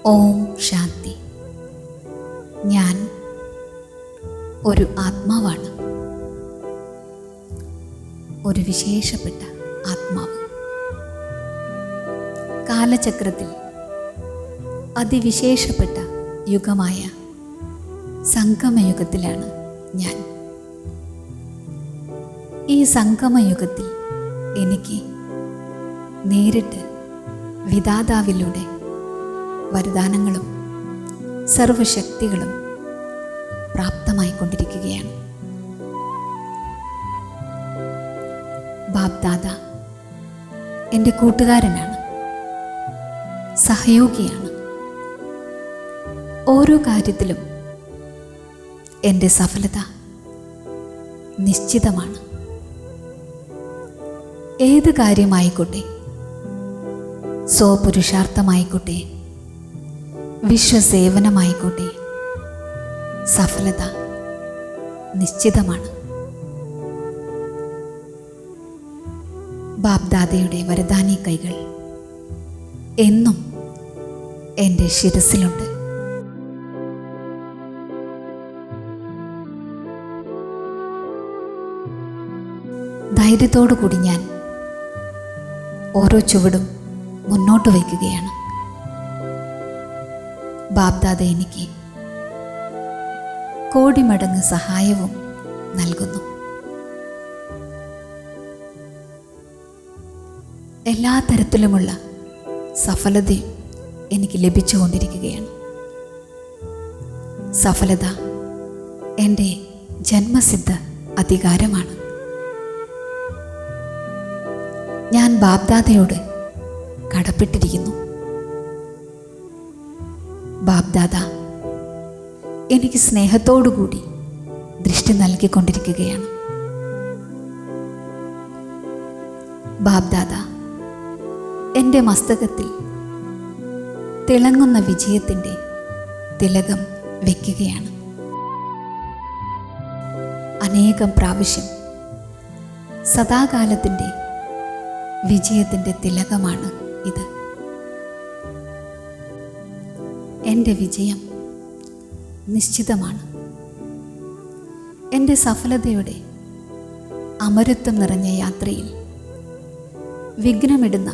ഓം ശാന്തി. ഞാൻ ഒരു ആത്മാവാണ്, ഒരു വിശേഷപ്പെട്ട ആത്മാവ്. കാലചക്രത്തിൽ അതിവിശേഷപ്പെട്ട യുഗമായ സംഗമയുഗത്തിലാണ് ഞാൻ. ഈ സംഗമയുഗത്തിൽ എനിക്ക് നേരിട്ട് വിധാതാവിലൂടെ വരദാനങ്ങളും സർവശക്തികളും പ്രാപ്തമായിക്കൊണ്ടിരിക്കുകയാണ്. ബാപ്ദാദ എൻ്റെ കൂട്ടുകാരനാണ്, സഹയോഗിയാണ്. ഓരോ കാര്യത്തിലും എൻ്റെ സഫലത നിശ്ചിതമാണ്. ഏത് കാര്യമായിക്കോട്ടെ, സ്വപുരുഷാർത്ഥമായിക്കോട്ടെ, വിശ്വസേവനമായിക്കോട്ടെ, സഫലത നിശ്ചിതമാണ്. ബാപ്ദാദയുടെ വരദാനി കൈകൾ എന്നും എൻ്റെ ശിരസിലുണ്ട്. ധൈര്യത്തോടു കൂടി ഞാൻ ഓരോ ചുവടും മുന്നോട്ട് വയ്ക്കുകയാണ്. ബാപ്ദാദ എനിക്ക് കോടി മടങ്ങ് സഹായവും നൽകുന്നു. എല്ലാ തരത്തിലുമുള്ള സഫലതയും എനിക്ക് ലഭിച്ചുകൊണ്ടിരിക്കുകയാണ്. സഫലത എൻ്റെ ജന്മസിദ്ധ അധികാരമാണ്. ഞാൻ ബാപ്ദാദയോട് കടപ്പെട്ടിരിക്കുന്നു. ബാപ്ദാദ എനിക്ക് സ്നേഹത്തോടുകൂടി ദൃഷ്ടി നൽകിക്കൊണ്ടിരിക്കുകയാണ്. ബാപ്ദാദ എൻ്റെ മസ്തകത്തിൽ തിളങ്ങുന്ന വിജയത്തിൻ്റെ തിലകം വയ്ക്കുകയാണ്. അനേകം പ്രാവശ്യം സദാകാലത്തിൻ്റെ വിജയത്തിൻ്റെ തിലകമാണ് ഇത്. എൻ്റെ വിജയം നിശ്ചിതമാണ്. എൻ്റെ സഫലതയുടെ അമരത്വം നിറഞ്ഞ യാത്രയിൽ വിഘ്നമിടുന്ന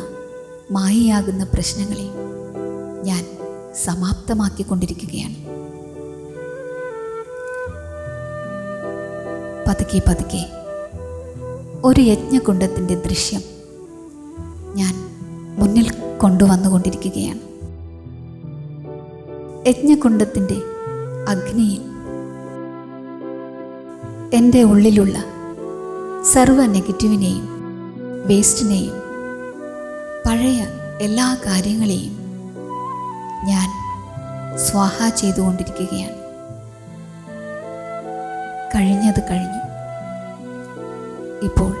മായയാകുന്ന പ്രശ്നങ്ങളെ ഞാൻ സമാപ്തമാക്കിക്കൊണ്ടിരിക്കുകയാണ്. പതുക്കെ പതുക്കെ ഒരു യജ്ഞകുണ്ഡത്തിൻ്റെ ദൃശ്യം ഞാൻ മുന്നിൽ കൊണ്ടുവന്നുകൊണ്ടിരിക്കുകയാണ്. യജ്ഞകുണ്ഡത്തിൻ്റെ അഗ്നിയിൽ എൻ്റെ ഉള്ളിലുള്ള സർവ നെഗറ്റീവിനെയും വേസ്റ്റിനെയും പഴയ എല്ലാ കാര്യങ്ങളെയും ഞാൻ സ്വാഹ ചെയ്തുകൊണ്ടിരിക്കുകയാണ്. കഴിഞ്ഞത് കഴിഞ്ഞു. ഇപ്പോൾ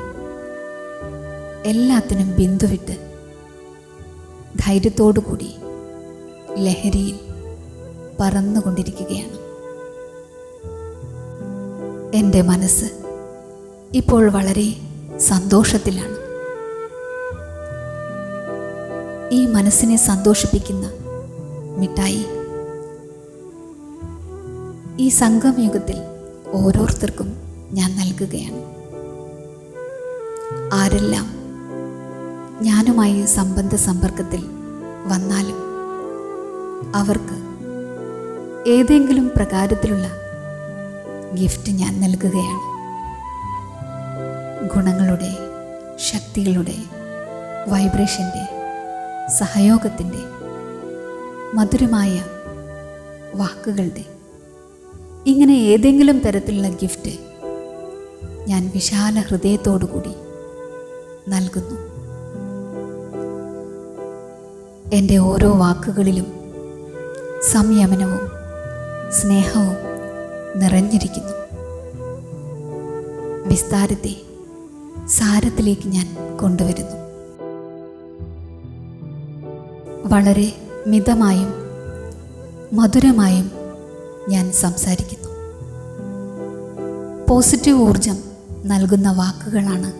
എല്ലാത്തിനും ബിന്ദുവിട്ട് ധൈര്യത്തോടു കൂടി ലഹരിയിൽ പറന്നുകൊണ്ടിരിക്കുകയാണ്. എൻ്റെ മനസ്സ് ഇപ്പോൾ വളരെ സന്തോഷത്തിലാണ്. ഈ മനസ്സിനെ സന്തോഷിപ്പിക്കുന്ന മിഠായി ഈ സംഗമയുഗത്തിൽ ഓരോരുത്തർക്കും ഞാൻ നൽകുകയാണ്. ആരെല്ലാം ഞാനുമായി സംബന്ധ സമ്പർക്കത്തിൽ വന്നാലും അവർക്ക് ഏതെങ്കിലും പ്രകാരത്തിലുള്ള ഗിഫ്റ്റ് ഞാൻ നൽകുകയാണ്. ഗുണങ്ങളുടെ, ശക്തികളുടെ, വൈബ്രേഷൻ്റെ, സഹയോഗത്തിൻ്റെ, മധുരമായ വാക്കുകളുടെ, ഇങ്ങനെ ഏതെങ്കിലും തരത്തിലുള്ള ഗിഫ്റ്റ് ഞാൻ വിശാല ഹൃദയത്തോടു കൂടി നൽകുന്നു. എൻ്റെ ഓരോ വാക്കുകളിലും സംയമനവും സ്നേഹവും നിറഞ്ഞിരിക്കുന്നു. വിസ്താരത്തെ സാരത്തിലേക്ക് ഞാൻ കൊണ്ടുവരുന്നു. വളരെ മിതമായും മധുരമായും ഞാൻ സംസാരിക്കുന്നു. പോസിറ്റീവ് ഊർജം നൽകുന്ന വാക്കുകളാണ്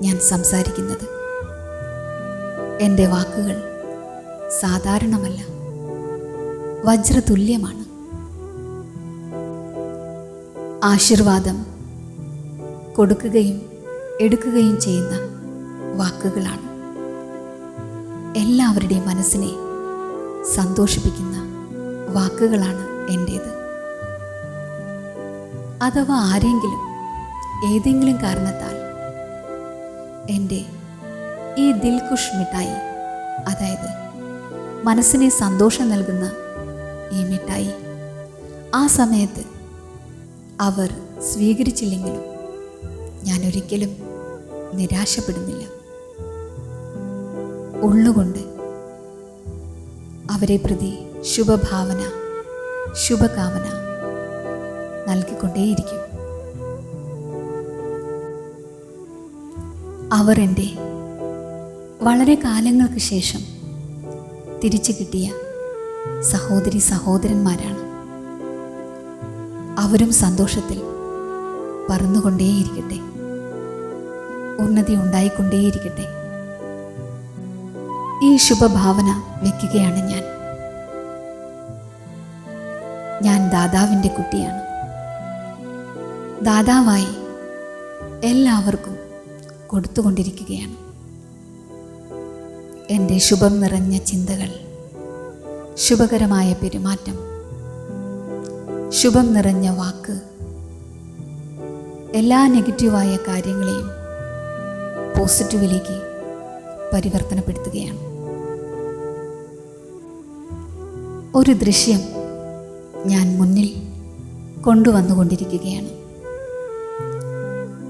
ഞാൻ സംസാരിക്കുന്നത്. എൻ്റെ വാക്കുകൾ സാധാരണമല്ല, വജ്രതുല്യമാണ്. ആശീർവാദം കൊടുക്കുകയും എടുക്കുകയും ചെയ്യുന്ന വാക്കുകളാണ്. എല്ലാവരുടെയും മനസ്സിനെ സന്തോഷിപ്പിക്കുന്ന വാക്കുകളാണ് എൻ്റേത്. അഥവാ ആരെങ്കിലും ഏതെങ്കിലും കാരണത്താൽ എൻ്റെ ഈ ദിൽഖുഷ് മിഠായി, അതായത് മനസ്സിനെ സന്തോഷം നൽകുന്ന ഈ മിഠായി ആ സമയത്ത് അവർ സ്വീകരിച്ചില്ലെങ്കിലും ഞാൻ ഒരിക്കലും നിരാശപ്പെടുന്നില്ല. ഉള്ളുകൊണ്ട് അവരെ പ്രതി ശുഭഭാവന, ശുഭകാമന നൽകിക്കൊണ്ടേയിരിക്കും. അവർ എൻ്റെ വളരെ കാലങ്ങൾക്ക് ശേഷം തിരിച്ചു കിട്ടിയ സഹോദരി സഹോദരന്മാരാണ്. അവരും സന്തോഷത്തിൽ പറന്നുകൊണ്ടേയിരിക്കട്ടെ, ഉന്നതി ഉണ്ടായിക്കൊണ്ടേയിരിക്കട്ടെ. ഈ ശുഭഭാവന വയ്ക്കുകയാണ് ഞാൻ ദാതാവിൻ്റെ കുട്ടിയാണ്. ദാതാവായി എല്ലാവർക്കും കൊടുത്തുകൊണ്ടിരിക്കുകയാണ്. എൻ്റെ ശുഭം നിറഞ്ഞ ചിന്തകൾ, ശുഭകരമായ പെരുമാറ്റം, ശുഭം നിറഞ്ഞ വാക്ക്, എല്ലാ നെഗറ്റീവായ കാര്യങ്ങളെയും പോസിറ്റീവിലേക്ക് പരിവർത്തനപ്പെടുത്തുകയാണ്. ഒരു ദൃശ്യം ഞാൻ മുന്നിൽ കൊണ്ടുവന്നുകൊണ്ടിരിക്കുകയാണ്.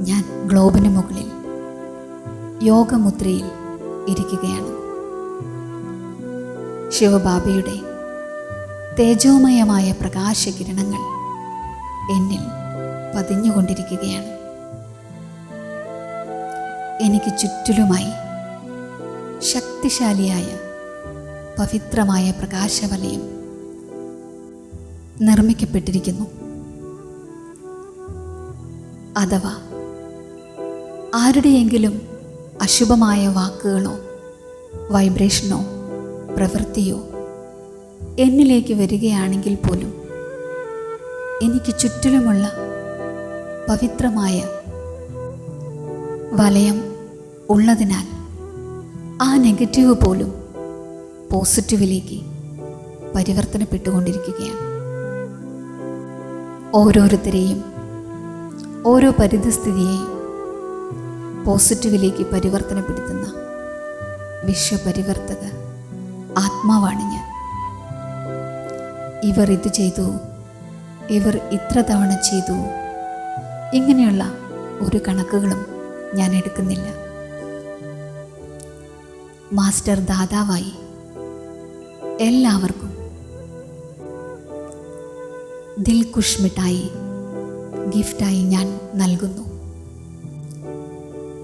ഞാൻ ഗ്ലോബിന് മുകളിൽ യോഗമുദ്രയിൽ ഇരിക്കുകയാണ്. ശിവബാബയുടെ തേജോമയമായ പ്രകാശകിരണങ്ങൾ എന്നിൽ പതിഞ്ഞുകൊണ്ടിരിക്കുകയാണ്. എനിക്ക് ചുറ്റിലുമായി ശക്തിശാലിയായ പവിത്രമായ പ്രകാശവലയം നിർമ്മിക്കപ്പെട്ടിരിക്കുന്നു. അഥവാ ആരുടെയെങ്കിലും അശുഭമായ വാക്കുകളോ വൈബ്രേഷനോ പ്രവൃത്തിയോ എന്നിലേക്ക് വരികയാണെങ്കിൽ പോലും എനിക്ക് ചുറ്റിലുമുള്ള പവിത്രമായ വലയം ഉള്ളതിനാൽ ആ നെഗറ്റീവ് പോലും പോസിറ്റീവിലേക്ക് പരിവർത്തനപ്പെട്ടുകൊണ്ടിരിക്കുകയാണ്. ഓരോരുത്തരെയും, ഓരോ പരിതസ്ഥിതിയെയും പോസിറ്റീവിലേക്ക് പരിവർത്തനപ്പെടുത്തുന്ന വിശ്വപരിവർത്തക ആത്മാവാണ് ഞാൻ. ഇവർ ഇത് ചെയ്തു, ഇവർ ഇത്ര തവണ ചെയ്തു, ഇങ്ങനെയുള്ള ഒരു കണക്കുകളും ഞാൻ എടുക്കുന്നില്ല. മാസ്റ്റർ ദാതാവായി എല്ലാവർക്കും ദിൽഖുഷ് മിഠായി ഗിഫ്റ്റായി ഞാൻ നൽകുന്നു.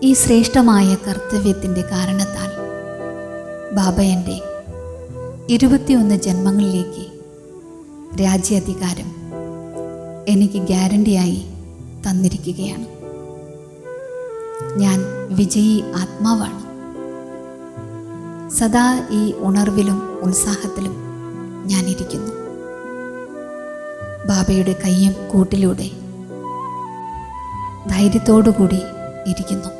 ഈ ശ്രേഷ്ഠമായ കർത്തവ്യത്തിൻ്റെ കാരണത്താൽ ബാബ എൻ്റെ 21 ജന്മങ്ങളിലേക്ക് രാജ്യാധികാരം എനിക്ക് ഗ്യാരണ്ടിയായി തന്നിരിക്കുകയാണ്. ഞാൻ വിജയി ആത്മാവാണ്. സദാ ഈ ഉണർവിലും ഉത്സാഹത്തിലും ഞാനിരിക്കുന്നു. ബാബയുടെ കയ്യും കൂട്ടിലൂടെ ധൈര്യത്തോടുകൂടി ഇരിക്കുന്നു.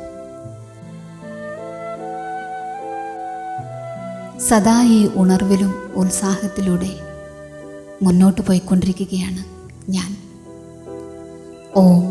സദാ ഈ ഉണർവിലും ഉത്സാഹത്തിലൂടെ മുന്നോട്ട് പോയിക്കൊണ്ടിരിക്കുകയാണ് ഞാൻ. ഓം